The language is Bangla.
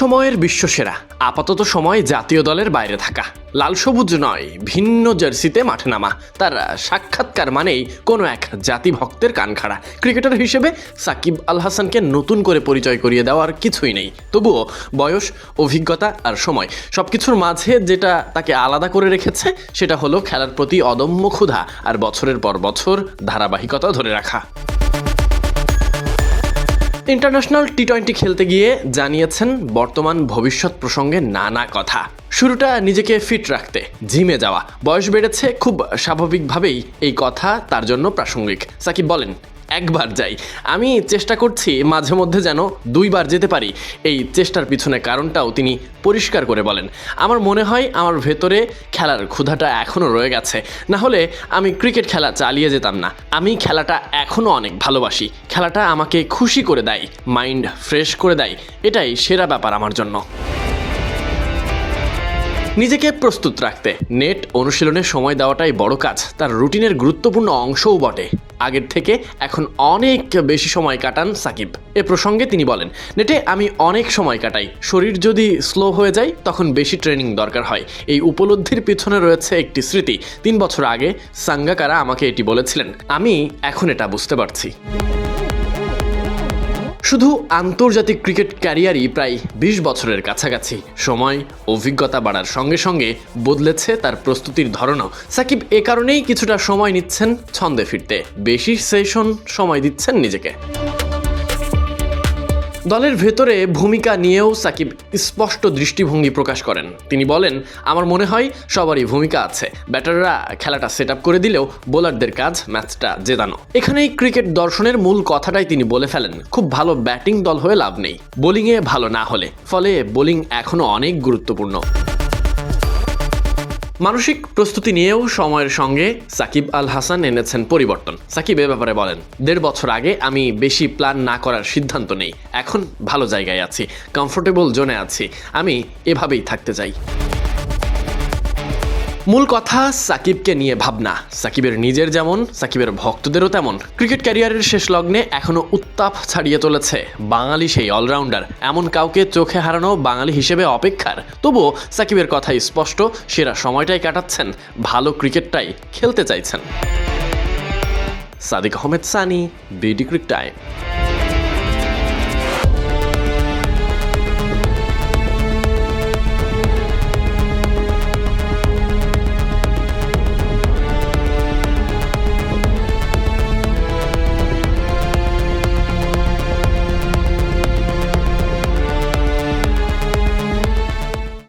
সময়ের বিশ্বসেরা, আপাতত সময় জাতীয় দলের বাইরে থাকা, লাল সবুজ নয় ভিন্ন জার্সিতে মাঠে নামা, তার সাক্ষাৎকার মানেই কোনো এক জাতিভক্তের কানখাড়া। ক্রিকেটার হিসেবে সাকিব আল হাসানকে নতুন করে পরিচয় করিয়ে দেওয়ার কিছুই নেই, তবুও বয়স, অভিজ্ঞতা আর সময় সবকিছুর মাঝে যেটা তাকে আলাদা করে রেখেছে সেটা হলো খেলার প্রতি অদম্য ক্ষুধা আর বছরের পর বছর ধারাবাহিকতা ধরে রাখা। ইন্টারন্যাশনাল টি-20 খেলতে গিয়ে জানিয়েছেন বর্তমান ভবিষ্যৎ প্রসঙ্গে নানা কথা। শুরুটা নিজেকে ফিট রাখতে, জিমে যাওয়া, বয়স বেড়েছে, খুব স্বাভাবিকভাবেই এই কথা তার জন্য প্রাসঙ্গিক। সাকিব বলেন, একবার যাই, আমি চেষ্টা করছি মাঝে মধ্যে যেন 2 বার যেতে পারি। এই চেষ্টার পিছনে কারণটাও তিনি পরিষ্কার করে বলেন, আমার মনে হয় আমার ভেতরে খেলার ক্ষুধাটা এখনও রয়ে গেছে, না হলে আমি ক্রিকেট খেলা চালিয়ে যেতাম না। আমি খেলাটা এখনও অনেক ভালোবাসি, খেলাটা আমাকে খুশি করে দেয়, মাইন্ড ফ্রেশ করে দেয়, এটাই সেরা ব্যাপার আমার জন্য। নিজেকে প্রস্তুত রাখতে নেট অনুশীলনে সময় দেওয়াটাই বড় কাজ, তার রুটিনের গুরুত্বপূর্ণ অংশও বটে। আগের থেকে এখন অনেক বেশি সময় কাটান সাকিব। এ প্রসঙ্গে তিনি বলেন, নেটে আমি অনেক সময় কাটাই, শরীর যদি স্লো হয়ে যায় তখন বেশি ট্রেনিং দরকার হয়। এই উপলব্ধির পিছনে রয়েছে একটি স্মৃতি। 3 বছর আগে সাঙ্গাকারা আমাকে এটি বলেছিলেন, আমি এখন এটা বুঝতে পারছি। শুধু আন্তর্জাতিক ক্রিকেট ক্যারিয়ারই প্রায় 20 বছরের কাছাকাছি। সময়, অভিজ্ঞতা বাড়ার সঙ্গে সঙ্গে বদলেছে তার প্রস্তুতির ধরনও। সাকিব এ কারণেই কিছুটা সময় নিচ্ছেন ছন্দে ফিরতে, বেশি সেশন সময় দিচ্ছেন নিজেকে। দলের ভেতরে ভূমিকা নিয়েও সাকিব স্পষ্ট দৃষ্টিভঙ্গি প্রকাশ করেন। তিনি বলেন, আমার মনে হয় সবারই ভূমিকা আছে, ব্যাটাররা খেলাটা সেট আপ করে দিলেও বোলারদের কাজ ম্যাচটা জেতানো। এখানেই ক্রিকেট দর্শনের মূল কথাটাই তিনি বলে ফেলেন, খুব ভালো ব্যাটিং দল হয়ে লাভ নেই, বোলিংয়ে ভালো না হলে, ফলে বোলিং এখনও অনেক গুরুত্বপূর্ণ। মানসিক প্রস্তুতি নিয়েও সময়ের সঙ্গে সাকিব আল হাসান এনেছেন পরিবর্তন। সাকিব এ ব্যাপারে বলেন, 1.5 বছর আগে আমি বেশি প্ল্যান না করার সিদ্ধান্ত নেই, এখন ভালো জায়গায় আছি, কমফোর্টেবল জোনে আছি, আমি এভাবেই থাকতে চাই। মূল কথা সাকিবকে নিয়ে ভাবনা। সাকিবের নিজের যেমন, সাকিবের ভক্তদেরও তেমন। ক্রিকেট ক্যারিয়ারের শেষ লগ্নে এখনও উত্তাপ ছাড়িয়ে চলেছে বাঙালি সেই অলরাউন্ডার। এমন কাউকে চোখে হারানো বাঙালি হিসেবে অপেক্ষার। তবুও সাকিবের কথাই স্পষ্ট, সেরা সময়টাই কাটাচ্ছেন, ভালো ক্রিকেটটাই খেলতে চাইছেন। Sadik Ahmed Sunny, BD cric time.